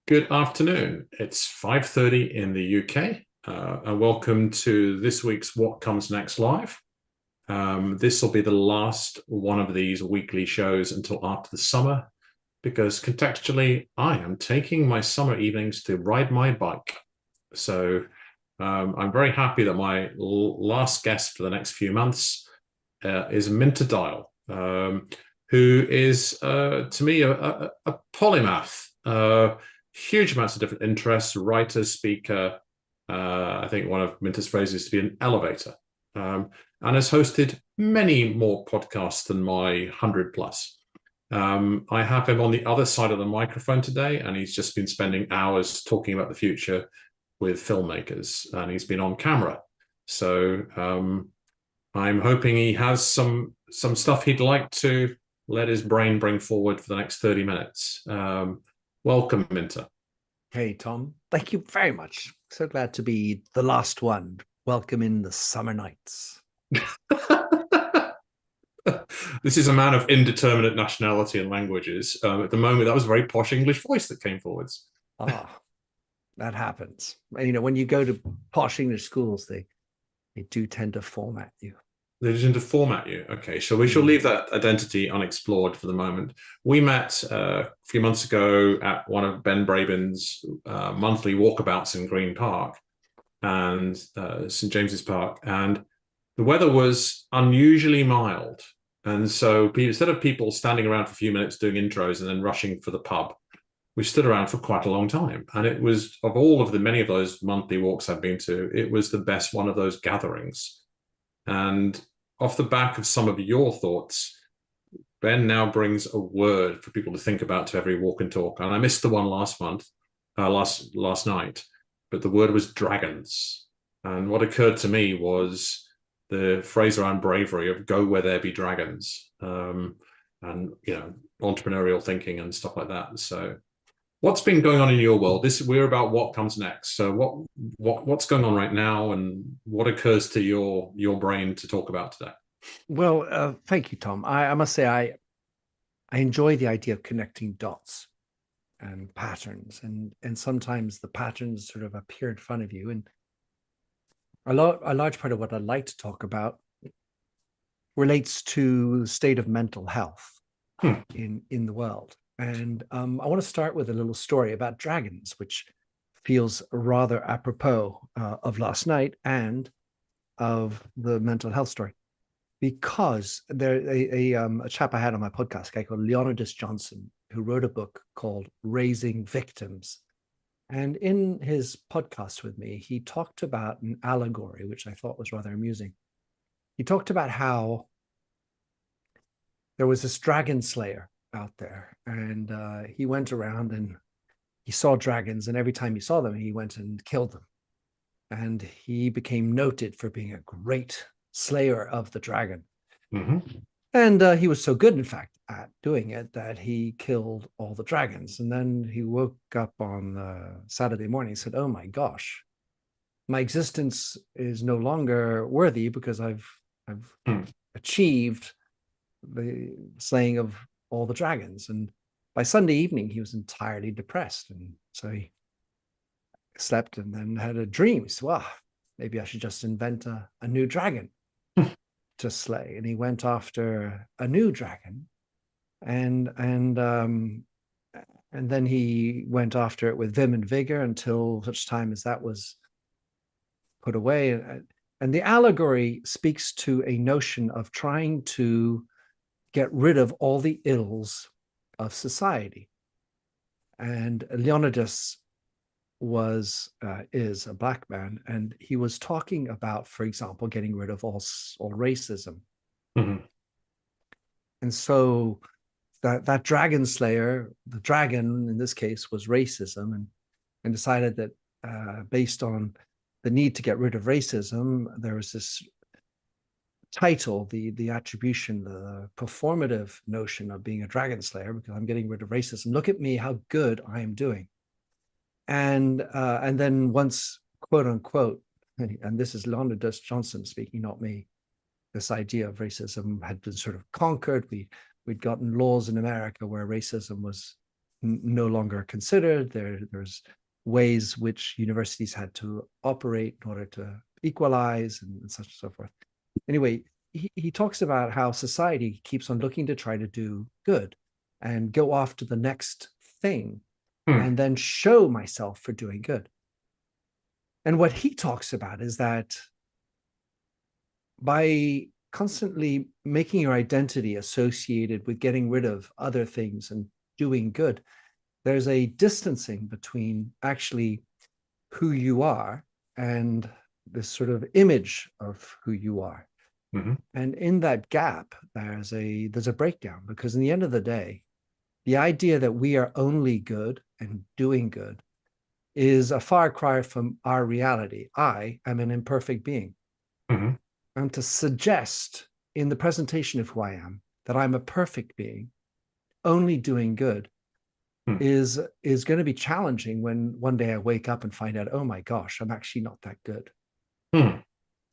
Good afternoon. It's 5:30 in the UK, and welcome to this week's What Comes Next Live. This will be the last one of these weekly shows until after the summer, because contextually, I am taking my summer evenings to ride my bike. So I'm very happy that my last guest for the next few months is Minter Dial, who is, to me, a polymath. Huge amounts of different interests, writer, speaker. I think one of Minter's phrases is to be an elevator, and has hosted many more podcasts than my 100 plus. I have him on the other side of the microphone today, and he's just been spending hours talking about the future with filmmakers, and he's been on camera. So I'm hoping he has some stuff he'd like to let his brain bring forward for the next 30 minutes. Welcome, Minter. Hey, Tom. Thank you very much. So glad to be the last one. Welcome in the summer nights. This is a man of indeterminate nationality and languages. At the moment, that was a very posh English voice that came forwards. That happens. And, when you go to posh English schools, they do tend to format you. They tend to format you. Okay, so we shall leave that identity unexplored for the moment. We met a few months ago at one of Ben Braben's monthly walkabouts in Green Park and St. James's Park, and the weather was unusually mild. And so instead of people standing around for a few minutes doing intros and then rushing for the pub, we stood around for quite a long time. And it was, of all of the many of those monthly walks I've been to, it was the best one of those gatherings. And off the back of some of your thoughts, Ben now brings a word for people to think about to every walk and talk. And I missed the one last night, but the word was dragons. And what occurred to me was the phrase around bravery of "go where there be dragons," and entrepreneurial thinking and stuff like that. So, what's been going on in your world? We're about what comes next. So, what's going on right now, and what occurs to your brain to talk about today? Well, thank you, Tom. I must say I enjoy the idea of connecting dots and patterns, and sometimes the patterns sort of appear in front of you. And a large part of what I'd like to talk about relates to the state of mental health in the world. And I want to start with a little story about dragons, which feels rather apropos of last night and of the mental health story. Because there a chap I had on my podcast, a guy called Leonidas Johnson, who wrote a book called Raising Victims. And in his podcast with me, he talked about an allegory, which I thought was rather amusing. He talked about how there was this dragon slayer out there, and he went around and he saw dragons, and every time he saw them, he went and killed them. And he became noted for being a great slayer of the dragon. Mm-hmm. And he was so good, in fact, at doing it that he killed all the dragons. And then he woke up on Saturday morning and said, "Oh my gosh, my existence is no longer worthy because I've achieved the slaying of all the dragons." And by Sunday evening, he was entirely depressed. And so he slept and then had a dream. He said, "Well, maybe I should just invent a new dragon to slay." And he went after a new dragon, and then he went after it with vim and vigor until such time as that was put away. And the allegory speaks to a notion of trying to get rid of all the ills of society. And Leonidas is a black man, and he was talking about, for example, getting rid of all racism. Mm-hmm. And so that dragon slayer, the dragon in this case, was racism, and decided that based on the need to get rid of racism, there was this title, the attribution, the performative notion of being a dragon slayer, because I'm getting rid of racism. Look at me, how good I am doing. And then once, quote unquote, and this is Leonidas Johnson speaking, not me, this idea of racism had been sort of conquered. We'd gotten laws in America where racism was no longer considered. There's ways which universities had to operate in order to equalize and such and so forth. Anyway, he talks about how society keeps on looking to try to do good and go off to the next thing and then show myself for doing good. And what he talks about is that by constantly making your identity associated with getting rid of other things and doing good, there's a distancing between actually who you are and this sort of image of who you are. Mm-hmm. And in that gap, there's a breakdown, because in the end of the day, the idea that we are only good and doing good is a far cry from our reality. I am an imperfect being. Mm-hmm. And to suggest in the presentation of who I am that I'm a perfect being, only doing good, is going to be challenging when one day I wake up and find out, oh my gosh, I'm actually not that good.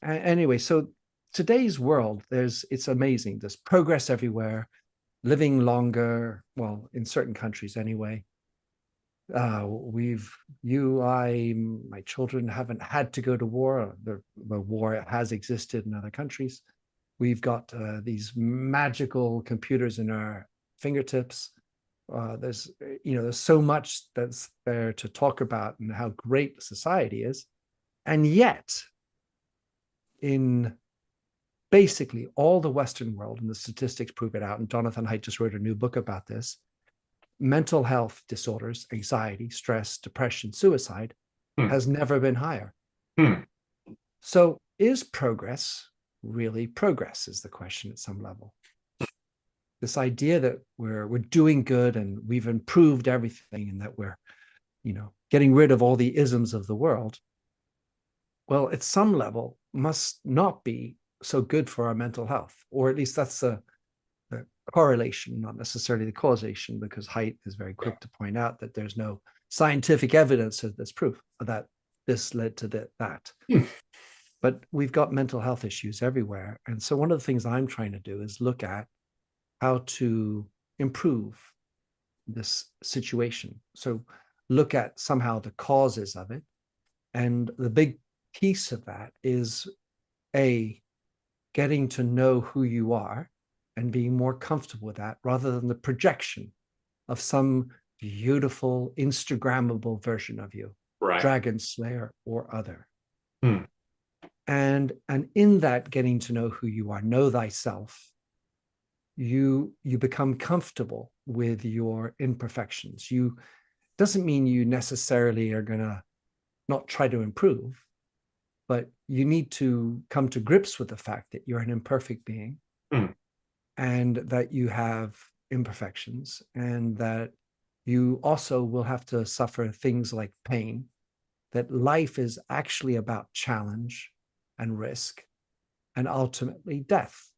Anyway, so today's world, it's amazing. There's progress everywhere, living longer, well, in certain countries anyway. My children haven't had to go to war. The war has existed in other countries. We've got these magical computers in our fingertips. There's so much that's there to talk about and how great society is. And yet, in basically all the Western world, and the statistics prove it out, and Jonathan Haidt just wrote a new book about this, mental health disorders, anxiety, stress, depression, suicide has never been higher. So is progress really progress, is the question at some level. This idea that we're doing good and we've improved everything and that we're, getting rid of all the isms of the world, well, at some level must not be so good for our mental health, or at least that's the correlation, not necessarily the causation, because Haidt is very quick to point out that there's no scientific evidence that's proof that this led to that. But we've got mental health issues everywhere. And so one of the things I'm trying to do is look at how to improve this situation. So look at somehow the causes of it. And the big piece of that is getting to know who you are and being more comfortable with that, rather than the projection of some beautiful Instagrammable version of you, right, Dragon Slayer or other. And in that getting to know who you are, know thyself, you become comfortable with your imperfections. Doesn't mean you necessarily are going to not try to improve, but you need to come to grips with the fact that you're an imperfect being, and that you have imperfections, and that you also will have to suffer things like pain, that life is actually about challenge and risk and ultimately death.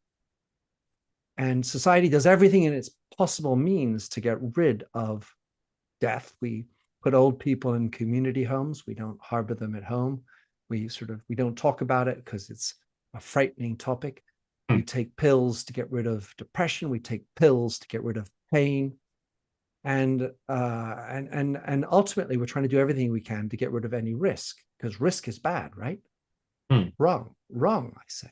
And society does everything in its possible means to get rid of death. We put old people in community homes. We don't harbor them at home. We don't talk about it because it's a frightening topic. We take pills to get rid of depression. We take pills to get rid of pain. And ultimately, we're trying to do everything we can to get rid of any risk, because risk is bad, right? Wrong, I say.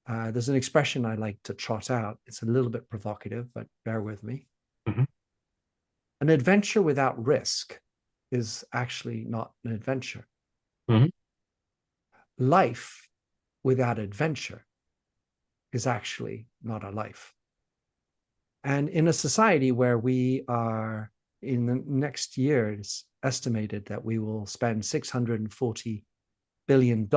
There's an expression I like to trot out. It's a little bit provocative, but bear with me. An adventure without risk is actually not an adventure. Life without adventure is actually not a life. And in a society where we are, in the next year, it's estimated that we will spend $640 billion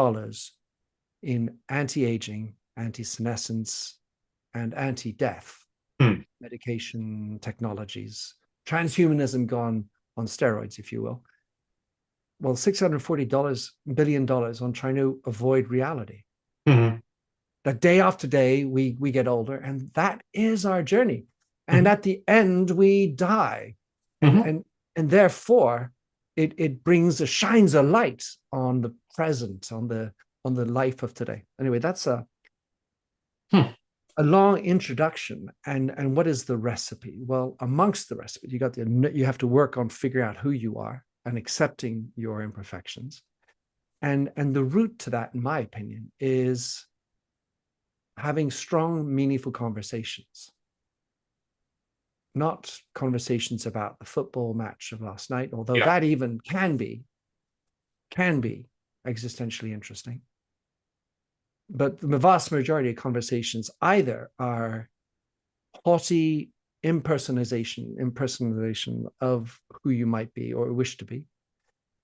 in anti-aging, anti-senescence, and anti-death medication technologies, transhumanism gone on steroids, if you will. Well, $640 billion on trying to avoid reality. That day after day, we get older, and that is our journey. And at the end, we die. And therefore, it shines a light on the present, on the life of today. Anyway, that's a long introduction, and what is the recipe? Well, amongst the recipe, you have to work on figuring out who you are and accepting your imperfections. And the route to that, in my opinion, is having strong, meaningful conversations. Not conversations about the football match of last night, although that even can be existentially interesting. But the vast majority of conversations either are haughty impersonalization of who you might be or wish to be,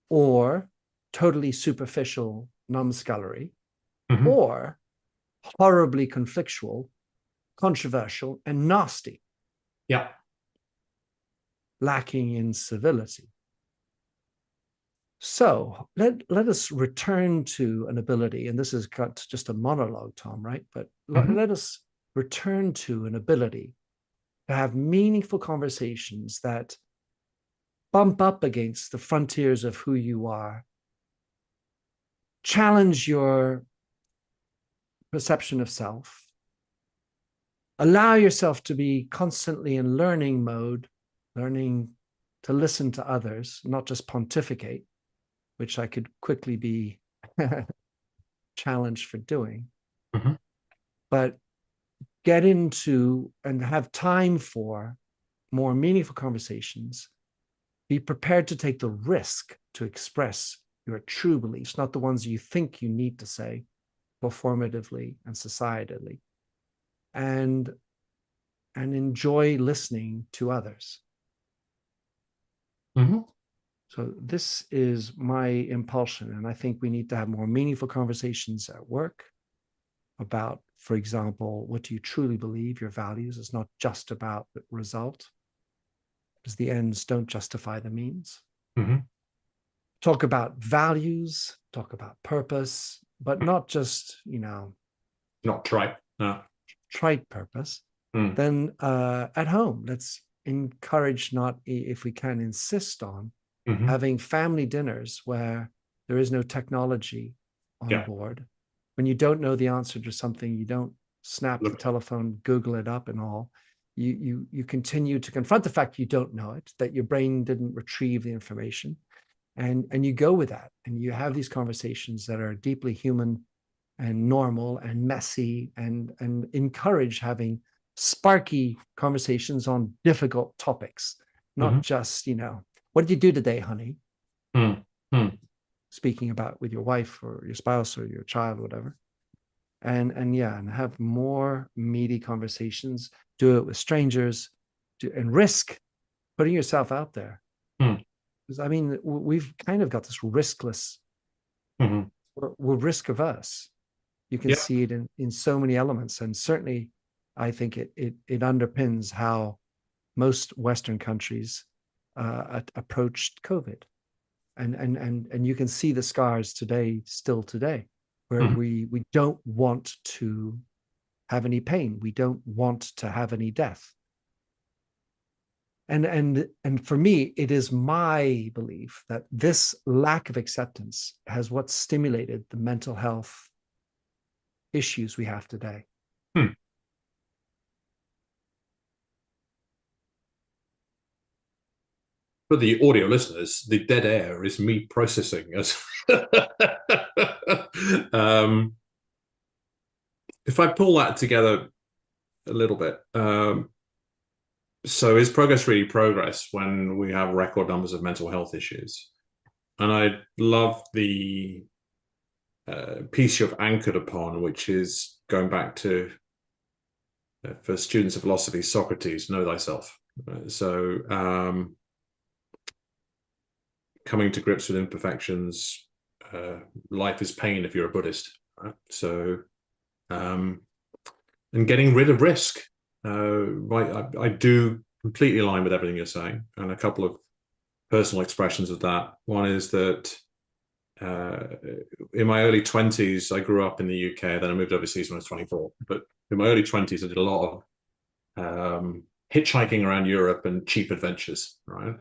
or totally superficial numbskullery, or horribly conflictual, controversial, and nasty. Yeah. Lacking in civility. So let us return to an ability, and this is just a monologue, Tom, right? But let us return to an ability to have meaningful conversations that bump up against the frontiers of who you are, challenge your perception of self, allow yourself to be constantly in learning mode, learning to listen to others, not just pontificate, which I could quickly be challenged for doing, but get into and have time for more meaningful conversations. Be prepared to take the risk to express your true beliefs, not the ones you think you need to say performatively and societally, and enjoy listening to others. So this is my impulsion, and I think we need to have more meaningful conversations at work about, for example, what do you truly believe, your values. It's not just about the result, because the ends don't justify the means. Talk about values, talk about purpose, but not just, not trite. No. Trite purpose. Then at home, let's encourage, not if we can insist on, having family dinners where there is no technology on board. When you don't know the answer to something, you don't snap the telephone, Google it up and all. You continue to confront the fact you don't know it, that your brain didn't retrieve the information. And you go with that, and you have these conversations that are deeply human and normal and messy, and encourage having sparky conversations on difficult topics, not just, what did you do today, honey? Speaking about with your wife or your spouse or your child, whatever. And have more meaty conversations. Do it with strangers, and risk putting yourself out there. Because we've kind of got this riskless. We're risk averse. You can see it in so many elements, and certainly, I think it underpins how most Western countries approached COVID, and you can see the scars still today, where we don't want to have any pain, we don't want to have any death, and for me, it is my belief that this lack of acceptance has what stimulated the mental health issues we have today. For the audio listeners, the dead air is me processing as if I pull that together a little bit, so is progress really progress when we have record numbers of mental health issues? And I love the piece you've anchored upon, which is going back to, for students of philosophy, Socrates, know thyself. So coming to grips with imperfections, life is pain if you're a Buddhist, right? So and getting rid of risk. I do completely align with everything you're saying, and a couple of personal expressions of that. One is that in my early 20s, I grew up in the UK, then I moved overseas when I was 24. But in my early 20s, I did a lot of hitchhiking around Europe and cheap adventures, right?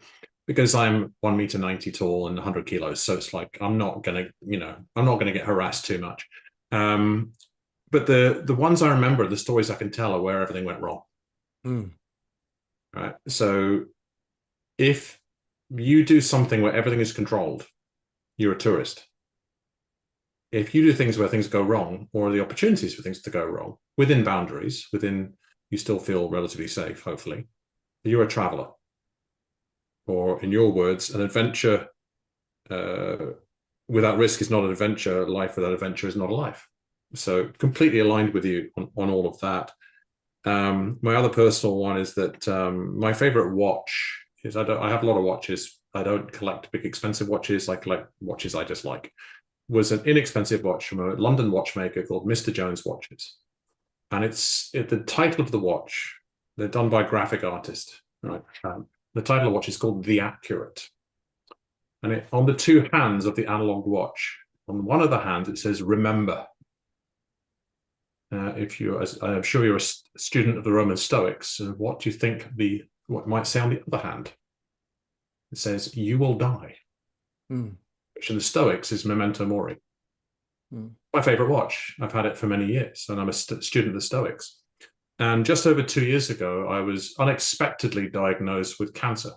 Because I'm 1.90 meters tall and 100 kilos. So it's like, I'm not going to get harassed too much. but the ones I remember, the stories I can tell, are where everything went wrong. Mm. Right. So if you do something where everything is controlled, you're a tourist. If you do things where things go wrong, or the opportunities for things to go wrong within boundaries, within, you still feel relatively safe, hopefully, you're a traveler. Or in your words, an adventure without risk is not an adventure. Life without adventure is not a life. So completely aligned with you on all of that. My other personal one is that my favorite watch is, I have a lot of watches. I don't collect big expensive watches. I collect watches I just like. Was an inexpensive watch from a London watchmaker called Mr. Jones Watches. And the title of the watch, they're done by a graphic artist, right? The title of the watch is called The Accurate. And on the two hands of the analog watch, on one of the hands, it says, remember. If you're, I'm sure you're a student of the Roman Stoics, what do you think what might say on the other hand? It says, you will die. Mm. Which in the Stoics is memento mori. Mm. My favorite watch. I've had it for many years, and I'm a student of the Stoics. And just over 2 years ago, I was unexpectedly diagnosed with cancer.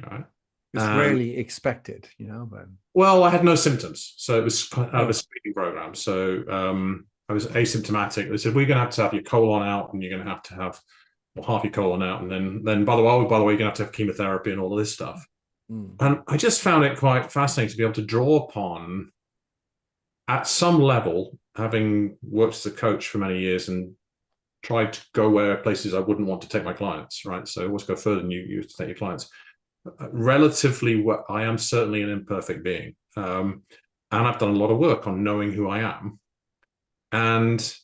Right? It's rarely expected, but. Well, I had no symptoms. So it was out of a screening program. So I was asymptomatic. They said, we're going to have your colon out, and you're going to have half your colon out. And then by the way, you're going to have chemotherapy and all of this stuff. Mm. And I just found it quite fascinating to be able to draw upon, at some level, having worked as a coach for many years and tried to go where places I wouldn't want to take my clients, right? So always go further than you used to take your clients. Relatively, I am certainly an imperfect being. And I've done a lot of work on knowing who I am. And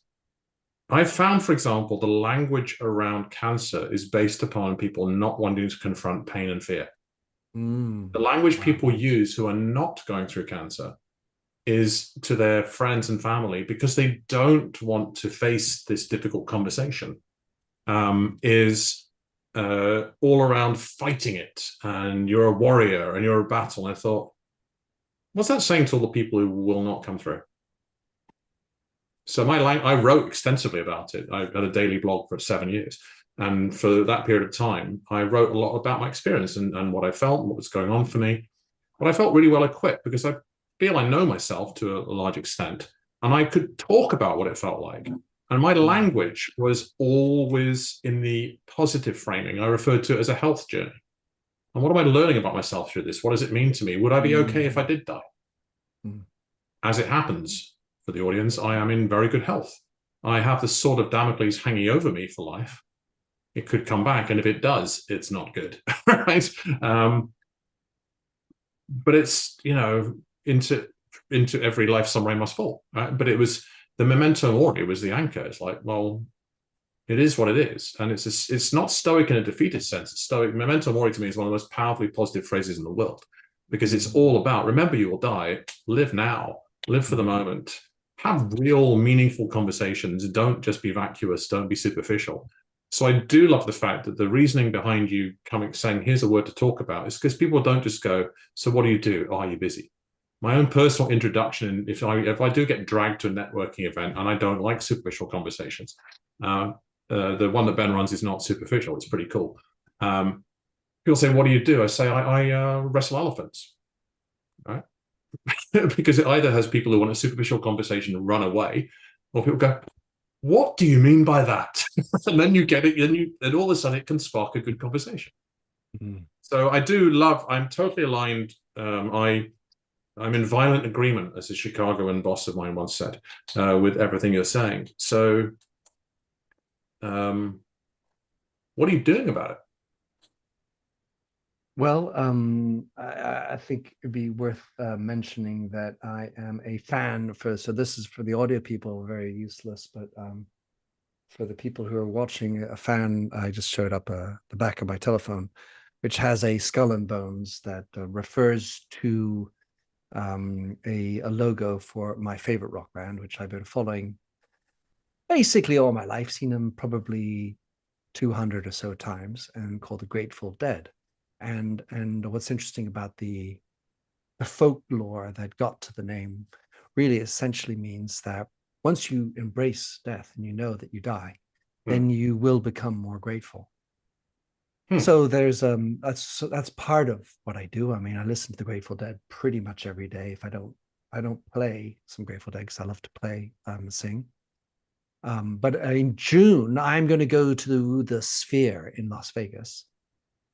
I've found, for example, the language around cancer is based upon people not wanting to confront pain and fear. The language people use who are not going through cancer is to their friends and family, because they don't want to face this difficult conversation, is all around fighting it, and you're a warrior and you're a battle. And I thought, what's that saying to all the people who will not come through? So I wrote extensively about it. I had a daily blog for 7 years. And for that period of time, I wrote a lot about my experience and what I felt, and what was going on for me. But I felt really well equipped, because I feel I know myself to a large extent, and I could talk about what it felt like. And my language was always in the positive framing. I referred to it as a health journey. And what am I learning about myself through this? What does it mean to me? Would I be okay if I did die? As it happens, for the audience, I am in very good health. I have this sort of Damocles hanging over me for life. It could come back, and if it does, it's not good, right? But it's, into every life some rain must fall, right? But it was the memento mori was the anchor. It's like, well, it is what it is. And it's not stoic in a defeatist sense. It's stoic. Memento mori to me is one of the most powerfully positive phrases in the world, because it's all about, remember you will die, live now, live for the moment, have real meaningful conversations. Don't just be vacuous, don't be superficial. So I do love the fact that the reasoning behind you saying, here's a word to talk about, is because people don't just go, so what do you do? Oh, are you busy? My own personal introduction, if I do get dragged to a networking event, and I don't like superficial conversations, the one that Ben runs is not superficial. It's pretty cool. People say, what do you do? I say, I wrestle elephants, right? Because it either has people who want a superficial conversation and run away, or people go, what do you mean by that? And then you get it, and all of a sudden it can spark a good conversation. So I do love, I'm totally aligned. I'm in violent agreement, as a Chicagoan boss of mine once said, with everything you're saying. So what are you doing about it? Well, I think it'd be worth mentioning that I am a fan so this is for the audio people, very useless, but for the people who are watching, a fan, I just showed up the back of my telephone, which has a skull and bones that refers to a logo for my favorite rock band, which I've been following basically all my life, seen them probably 200 or so times, and called the Grateful Dead. And what's interesting about the folklore that got to the name really essentially means that once you embrace death and you know that you die, Hmm. then you will become more grateful. Hmm. So there's that's part of what I do. I mean, I listen to the Grateful Dead pretty much every day. If I don't play some Grateful Dead because I love to play sing. But in June, I'm going to go to the Sphere in Las Vegas,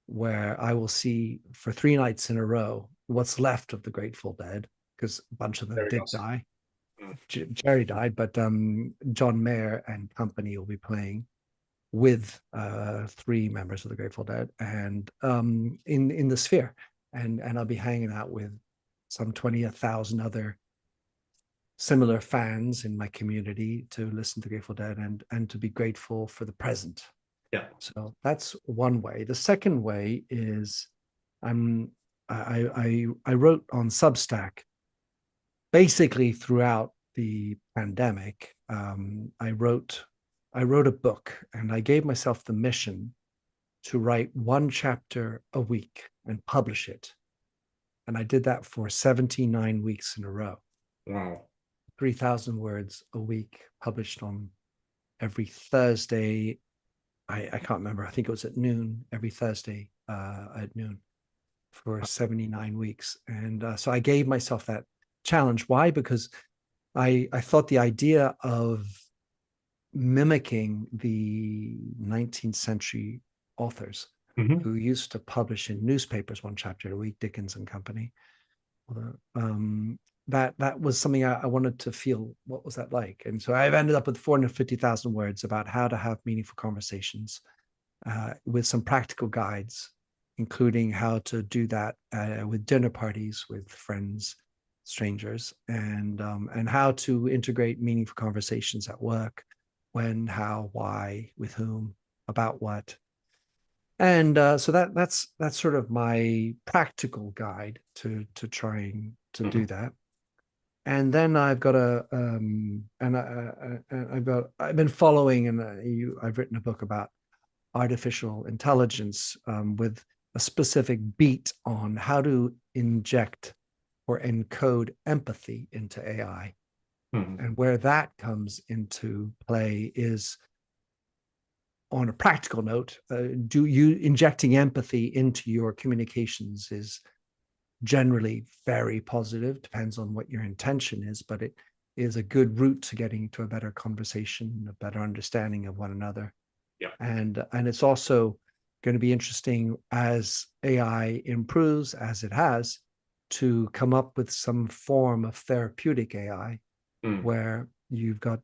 where I will see for 3 nights in a row what's left of the Grateful Dead, because a bunch of them Very did nice. die. Hmm. Jerry died, but John Mayer and company will be playing with 3 members of the Grateful Dead, and in the Sphere, and I'll be hanging out with some 20,000 other similar fans in my community to listen to Grateful Dead and to be grateful for the present. Yeah. So that's one way. The second way is I'm I wrote on Substack basically throughout the pandemic. I wrote a book, and I gave myself the mission to write 1 chapter a week and publish it. And I did that for 79 weeks in a row. Wow. 3,000 words a week, published on every Thursday. I can't remember. I think it was at noon, every Thursday at noon for 79 weeks. And so I gave myself that challenge. Why? Because I thought the idea of mimicking the 19th century authors Hmm. who used to publish in newspapers 1 chapter a week, Dickens and company, that was something I wanted to feel. What was that like? And so I've ended up with 450,000 words about how to have meaningful conversations with some practical guides, including how to do that with dinner parties with friends, strangers, and how to integrate meaningful conversations at work, when, how, why, with whom, about what. And so that's sort of my practical guide to trying to Hmm. do that. And then I've got I've been following, and I've written a book about artificial intelligence with a specific beat on how to inject or encode empathy into AI. Hmm. And where that comes into play is, on a practical note, do you injecting empathy into your communications is generally very positive. Depends on what your intention is, but it is a good route to getting to a better conversation, a better understanding of one another. Yeah. And it's also going to be interesting as AI improves, as it has, to come up with some form of therapeutic AI, Hmm. where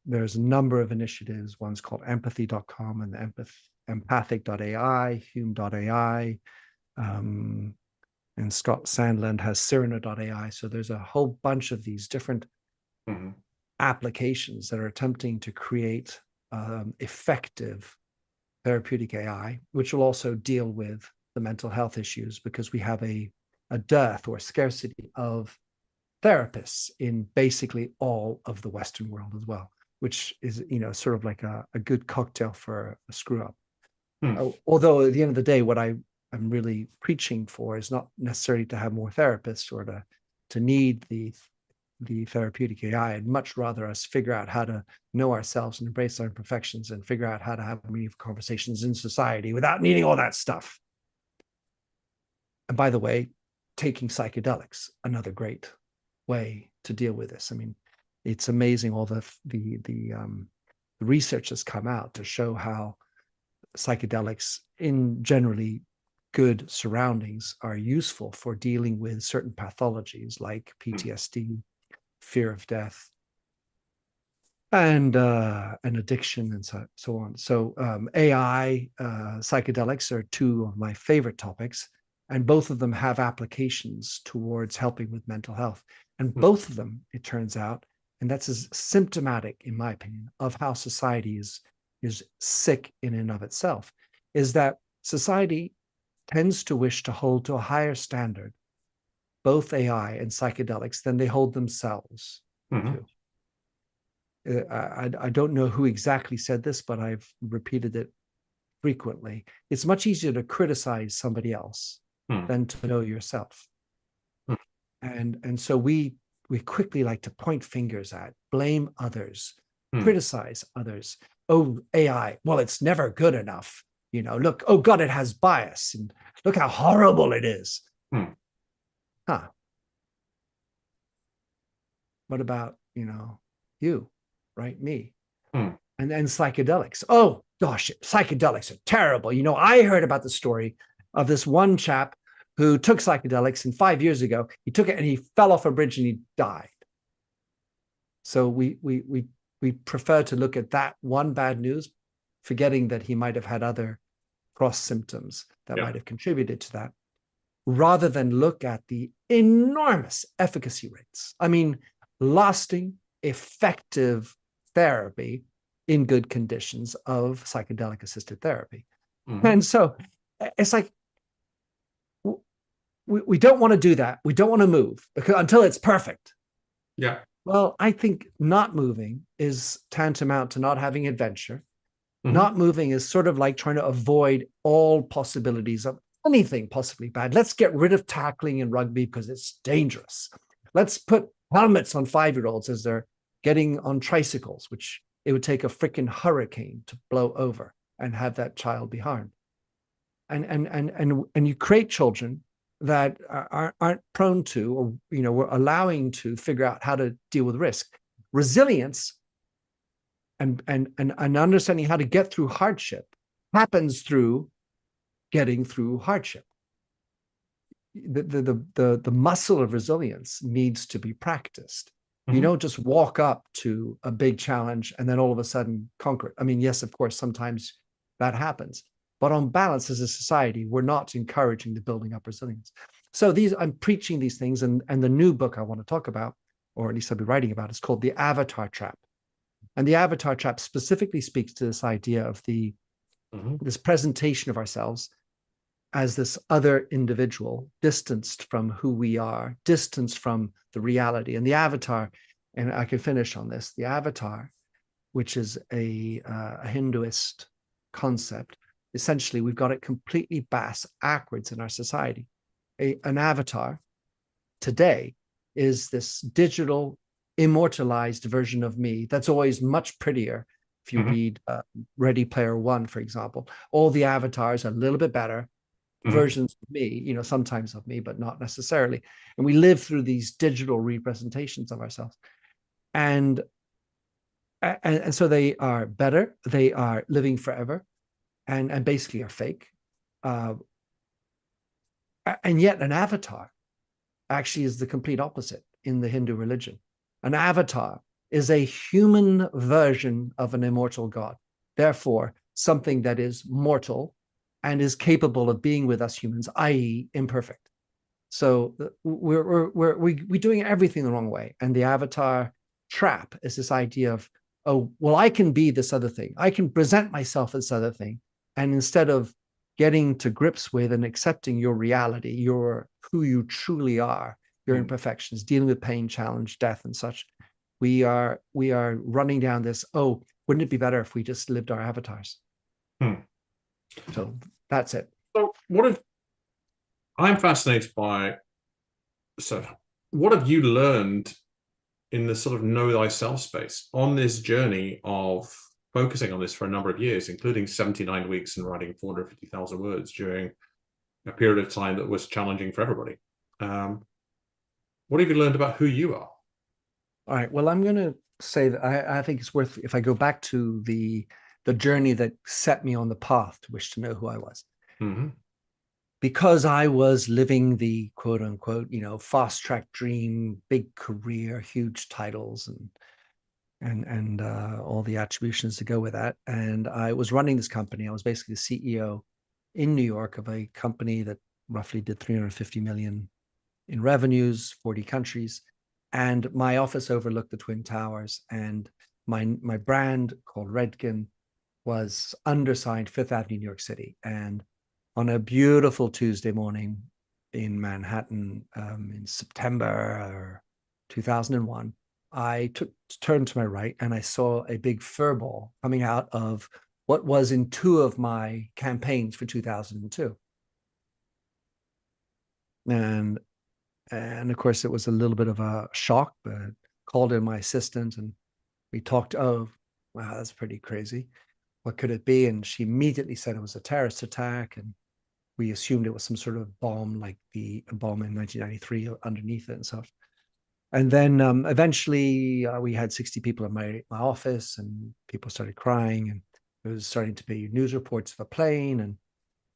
there's a number of initiatives. One's called empathy.com and empathic.ai, hume.ai, and Scott Sandland has Cyrano.ai. So there's a whole bunch of these different Hmm. applications that are attempting to create effective therapeutic AI, which will also deal with the mental health issues, because we have a dearth or scarcity of therapists in basically all of the Western world as well, which is, sort of like a good cocktail for a screw up. Hmm. Although at the end of the day, what I'm really preaching for is not necessarily to have more therapists or to need the therapeutic AI. I'd much rather us figure out how to know ourselves and embrace our imperfections and figure out how to have meaningful conversations in society without needing all that stuff. And by the way, taking psychedelics, another great way to deal with this. I mean, it's amazing all the research that's come out to show how psychedelics in generally good surroundings are useful for dealing with certain pathologies like PTSD, fear of death, and addiction, and so on. So AI, psychedelics are 2 of my favorite topics, and both of them have applications towards helping with mental health. And both of them, it turns out, and that's as symptomatic, in my opinion, of how society is sick in and of itself, is that society tends to wish to hold to a higher standard both AI and psychedelics than they hold themselves Hmm. to. I don't know who exactly said this, but I've repeated it frequently. It's much easier to criticize somebody else Hmm. than to know yourself. Hmm. And so we quickly like to point fingers at, blame others, criticize others. Oh, AI, well, it's never good enough. Look, oh God, it has bias, and look how horrible it is. Huh. What about, you, right? Me. And then psychedelics. Oh gosh, psychedelics are terrible. I heard about the story of this one chap who took psychedelics, and 5 years ago, he took it and he fell off a bridge and he died. So we prefer to look at that one bad news, forgetting that he might have had other cross symptoms that might have contributed to that, rather than look at the enormous efficacy rates. I mean, lasting, effective therapy in good conditions of psychedelic assisted therapy. And so it's like, we don't want to do that. We don't want to move until it's perfect. Yeah. Well, I think not moving is tantamount to not having adventure. Not moving is sort of like trying to avoid all possibilities of anything possibly bad. Let's get rid of tackling in rugby because it's dangerous. Let's put helmets on 5-year-olds as they're getting on tricycles, which it would take a freaking hurricane to blow over and have that child be harmed. And you create children that aren't prone to, or we're allowing to figure out how to deal with risk. Resilience and understanding how to get through hardship happens through getting through hardship. The muscle of resilience needs to be practiced. You don't just walk up to a big challenge and then all of a sudden conquer it. I mean, yes, of course, sometimes that happens. But on balance, as a society, we're not encouraging the building up resilience. So I'm preaching these things, and the new book I want to talk about, or at least I'll be writing about, is called The Avatar Trap. And the Avatar Trap specifically speaks to this idea of this presentation of ourselves as this other individual, distanced from who we are, distanced from the reality. And the avatar, and I can finish on this, the avatar, which is a Hinduist concept. Essentially, we've got it completely backwards in our society. An avatar today is this digital, immortalized version of me that's always much prettier. If you read Ready Player One, for example, all the avatars are a little bit better versions of me, sometimes of me, but not necessarily. And we live through these digital representations of ourselves. And so they are better, they are living forever, and basically are fake. And yet an avatar actually is the complete opposite in the Hindu religion. An avatar is a human version of an immortal God. Therefore, something that is mortal and is capable of being with us humans, i.e. imperfect. So we're doing everything the wrong way. And the avatar trap is this idea of, oh, well, I can be this other thing. I can present myself as this other thing. And instead of getting to grips with and accepting your reality, who you truly are, your imperfections, dealing with pain, challenge, death, and such, we are running down this, oh, wouldn't it be better if we just lived our avatars? So that's it. So I'm fascinated by, so what have you learned in the sort of know thyself space on this journey of focusing on this for a number of years, including 79 weeks and writing 450,000 words during a period of time that was challenging for everybody? What have you learned about who you are? All right. Well, I'm going to say that I think it's worth, if I go back to the journey that set me on the path to wish to know who I was. Because I was living the quote unquote, fast track dream, big career, huge titles, and all the attributions that go with that. And I was running this company. I was basically the CEO in New York of a company that roughly did 350 million in revenues, 40 countries. And my office overlooked the Twin Towers. And my brand, called Redken, was undersigned Fifth Avenue, New York City. And on a beautiful Tuesday morning in Manhattan in September 2001, I turned to my right and I saw a big fur ball coming out of what was in two of my campaigns for 2002. And of course, it was a little bit of a shock, but I called in my assistant and we talked. Oh, wow, that's pretty crazy. What could it be? And she immediately said it was a terrorist attack. And we assumed it was some sort of bomb, like the bomb in 1993 underneath it and stuff. And then eventually we had 60 people in my office, and people started crying, and it was starting to be news reports of a plane.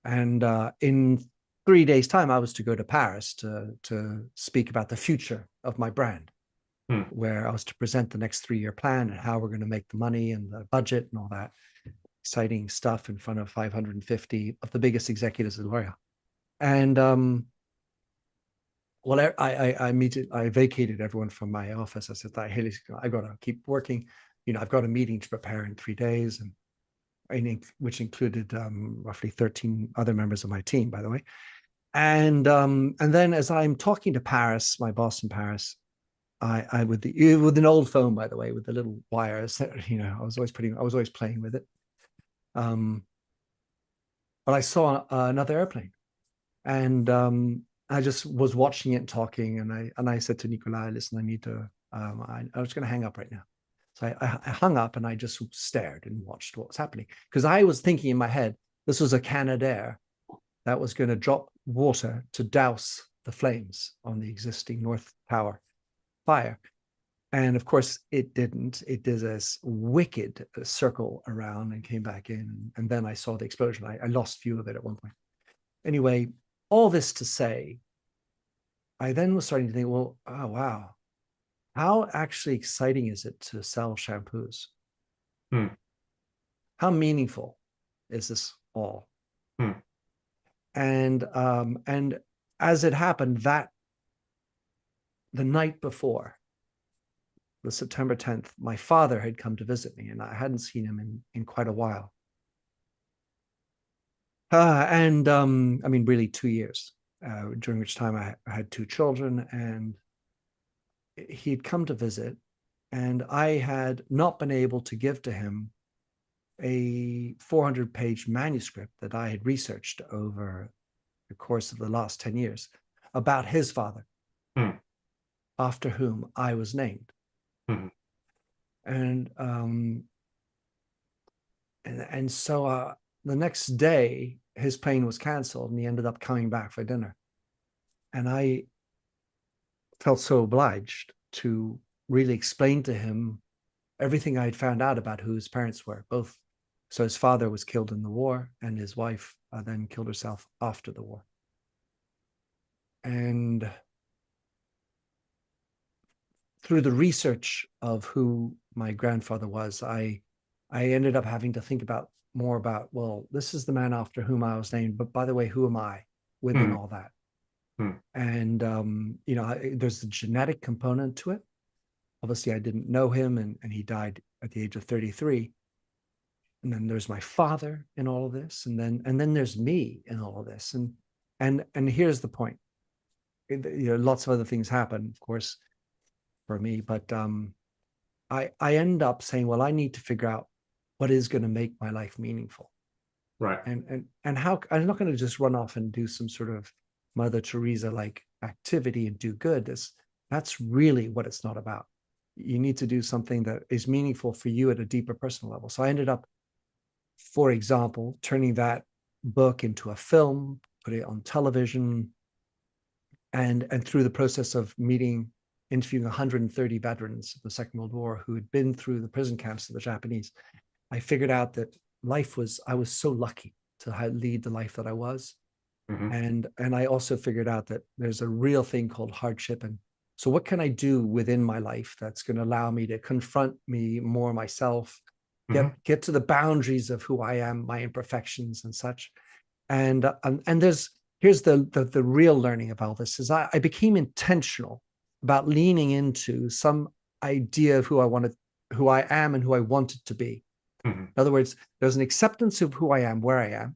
And in 3 days' time, I was to go to Paris to speak about the future of my brand, where I was to present the next 3-year plan and how we're going to make the money and the budget and all that exciting stuff in front of 550 of the biggest executives at L'Oreal. And well, I vacated everyone from my office. I said, I got to keep working. I've got a meeting to prepare in 3 days, which included roughly 13 other members of my team, by the way. And then as I'm talking to Paris, my boss in Paris, I with an old phone, by the way, with the little wires, I was always playing with it. But I saw another airplane, and I just was watching it and talking, and I said to Nicolas, listen, I need to, I was going to hang up right now. So I hung up, and I just stared and watched what was happening, because I was thinking in my head, this was a Canadair that was going to drop water to douse the flames on the existing North Tower fire. And of course, it didn't. It did this wicked circle around and came back in. And then I saw the explosion. I lost view of it at one point. Anyway, all this to say, I then was starting to think, well, oh, wow, how actually exciting is it to sell shampoos? How meaningful is this all? And as it happened, that the night before, the September 10th, my father had come to visit me, and I hadn't seen him in quite a while. I mean, really 2 years, during which time I had 2 children, and he'd come to visit, and I had not been able to give to him a 400-page manuscript that I had researched over the course of the last 10 years about his father, after whom I was named. And so the next day, his plane was canceled, and he ended up coming back for dinner. And I felt so obliged to really explain to him everything I had found out about who his parents were, both. So his father was killed in the war, and his wife then killed herself after the war. And through the research of who my grandfather was, I ended up having to think more about, well, this is the man after whom I was named, but by the way, who am I within all that? And there's the genetic component to it. Obviously, I didn't know him, and he died at the age of 33. And then there's my father in all of this, and then there's me in all of this. And here's the point. Lots of other things happen, of course, for me, but I end up saying, well, I need to figure out what is going to make my life meaningful. Right. And how I'm not going to just run off and do some sort of Mother Teresa like activity and do good. That's really what it's not about. You need to do something that is meaningful for you at a deeper personal level. So I ended up, for example, turning that book into a film, put it on television, and through the process of interviewing 130 veterans of the Second World War who had been through the prison camps of the Japanese, I figured out that I was so lucky to lead the life that I was. And I also figured out that there's a real thing called hardship. And so what can I do within my life that's going to allow me to confront me more myself, get to the boundaries of who I am, my imperfections and such. And here's the real learning of all this is I became intentional about leaning into some idea of who I am and who I wanted to be. In other words, there's an acceptance of who I am, where I am.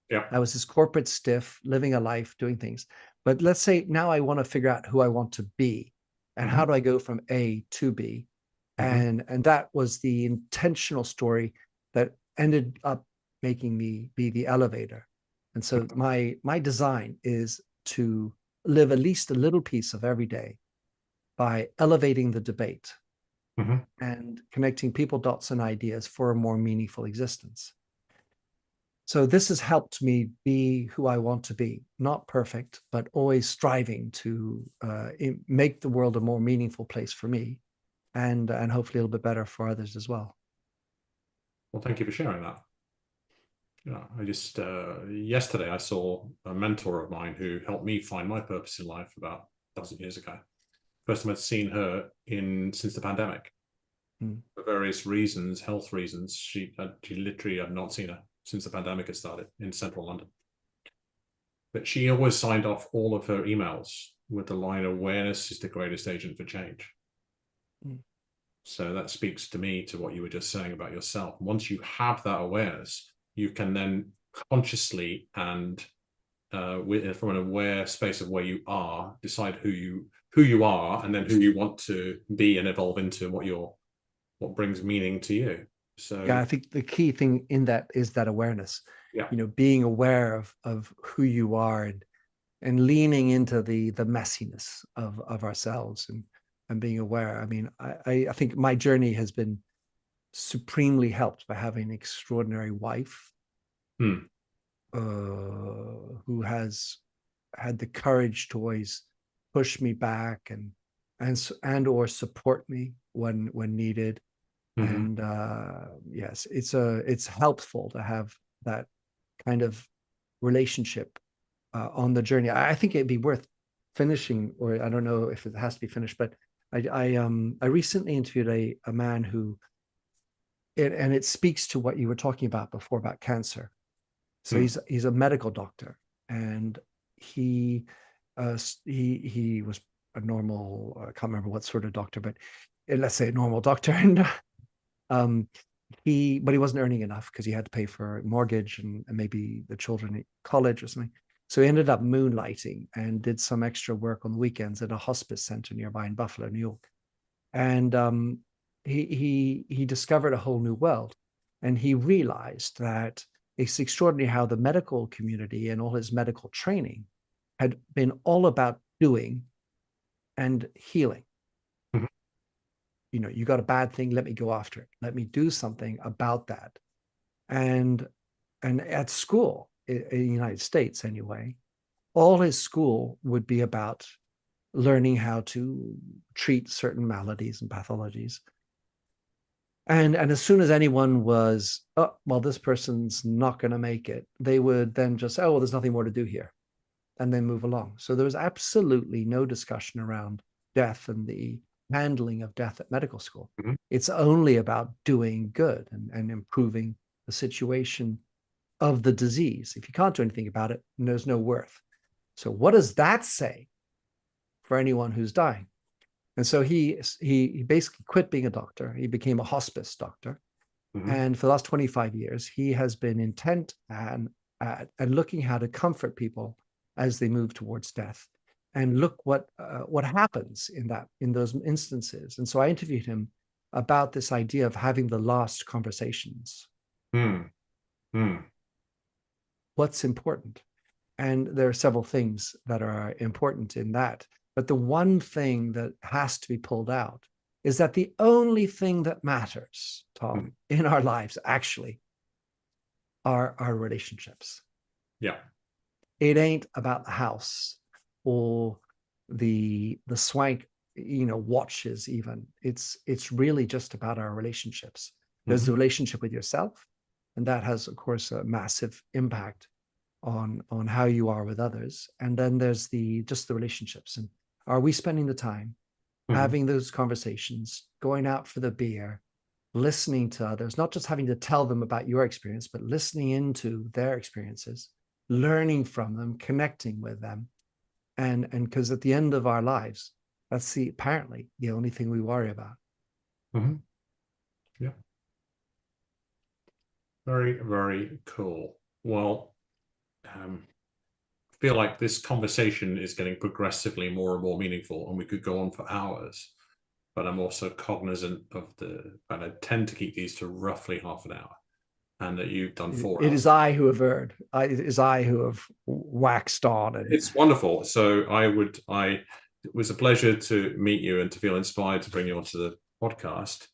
Yeah. I was this corporate stiff, living a life, doing things. But let's say now I want to figure out who I want to be, and how do I go from A to B? And that was the intentional story that ended up making me be the elevator. And so my design is to live at least a little piece of every day by elevating the debate Mhm. and connecting people, dots, and ideas for a more meaningful existence. So this has helped me be who I want to be, not perfect, but always striving to make the world a more meaningful place for me, and hopefully a little bit better for others as well. Well, thank you for sharing that. Yeah, I just yesterday I saw a mentor of mine who helped me find my purpose in life about a dozen years ago. First time I'd seen her since the pandemic. For various reasons, health reasons. She literally had not seen her since the pandemic had started in central London. But she always signed off all of her emails with the line, "Awareness is the greatest agent for change." So that speaks to me to what you were just saying about yourself. Once you have that awareness, you can then consciously and from an aware space of where you are, decide who you are, and then who you want to be and evolve into, what brings meaning to you. So yeah, I think the key thing in that is that awareness. yeah, Being aware of who you are, and leaning into the messiness of ourselves, and being aware. I mean, I think my journey has been supremely helped by having an extraordinary wife who has had the courage to always push me back and or support me when needed. And yes, it's helpful to have that kind of relationship on the journey. I think it'd be worth finishing, or I don't know if it has to be finished, but I recently interviewed a man who, and it speaks to what you were talking about before about cancer. So he's a medical doctor, and he was a normal, I can't remember what sort of doctor, but let's say a normal doctor, and but he wasn't earning enough because he had to pay for mortgage and maybe the children at college or something. So he ended up moonlighting and did some extra work on the weekends at a hospice center nearby in Buffalo, New York. And he discovered a whole new world, and he realized that it's extraordinary how the medical community and all his medical training had been all about doing and healing. You got a bad thing, let me go after it. Let me do something about that. And at school, in the United States anyway, all his school would be about learning how to treat certain maladies and pathologies. And as soon as anyone was, oh, well, this person's not going to make it, they would then just, oh, well, there's nothing more to do here, and then move along. So there was absolutely no discussion around death and the handling of death at medical school. It's only about doing good and improving the situation of the disease. If you can't do anything about it, there's no worth. So what does that say for anyone who's dying? And so he basically quit being a doctor. He became a hospice doctor. And for the last 25 years, he has been intent at looking how to comfort people as they move towards death, and look what happens in those instances. And so I interviewed him about this idea of having the last conversations. What's important? And there are several things that are important in that. But the one thing that has to be pulled out is that the only thing that matters, Tom, in our lives actually are our relationships. Yeah. It ain't about the house or the swank, watches even. It's really just about our relationships. There's the relationship with yourself, and that has, of course, a massive impact on how you are with others. And then there's just the relationships. And are we spending the time having those conversations, going out for the beer, listening to others, not just having to tell them about your experience, but listening into their experiences, learning from them, connecting with them. And because at the end of our lives, that's apparently the only thing we worry about. Yeah. Very, very cool. Well, I feel like this conversation is getting progressively more and more meaningful, and we could go on for hours. But I'm also cognizant of and I tend to keep these to roughly half an hour, and that you've done 4 hours. It is I who have erred. It is I who have waxed on. And it's wonderful. So it was a pleasure to meet you and to feel inspired to bring you onto podcast.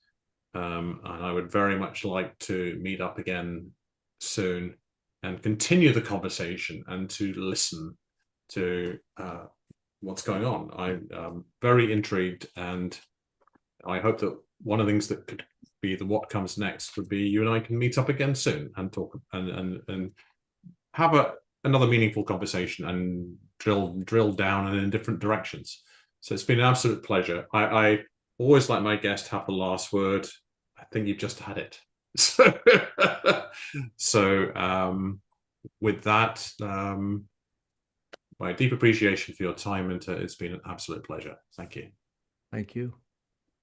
And I would very much like to meet up again soon and continue the conversation and to listen to what's going on. I'm very intrigued, and I hope that one of the things that could be the what comes next would be you and I can meet up again soon and talk and have another meaningful conversation and drill down and in different directions. So it's been an absolute pleasure. I always let my guest have the last word. I think you've just had it. So with that, my deep appreciation for your time, and it's been an absolute pleasure. Thank you. Thank you.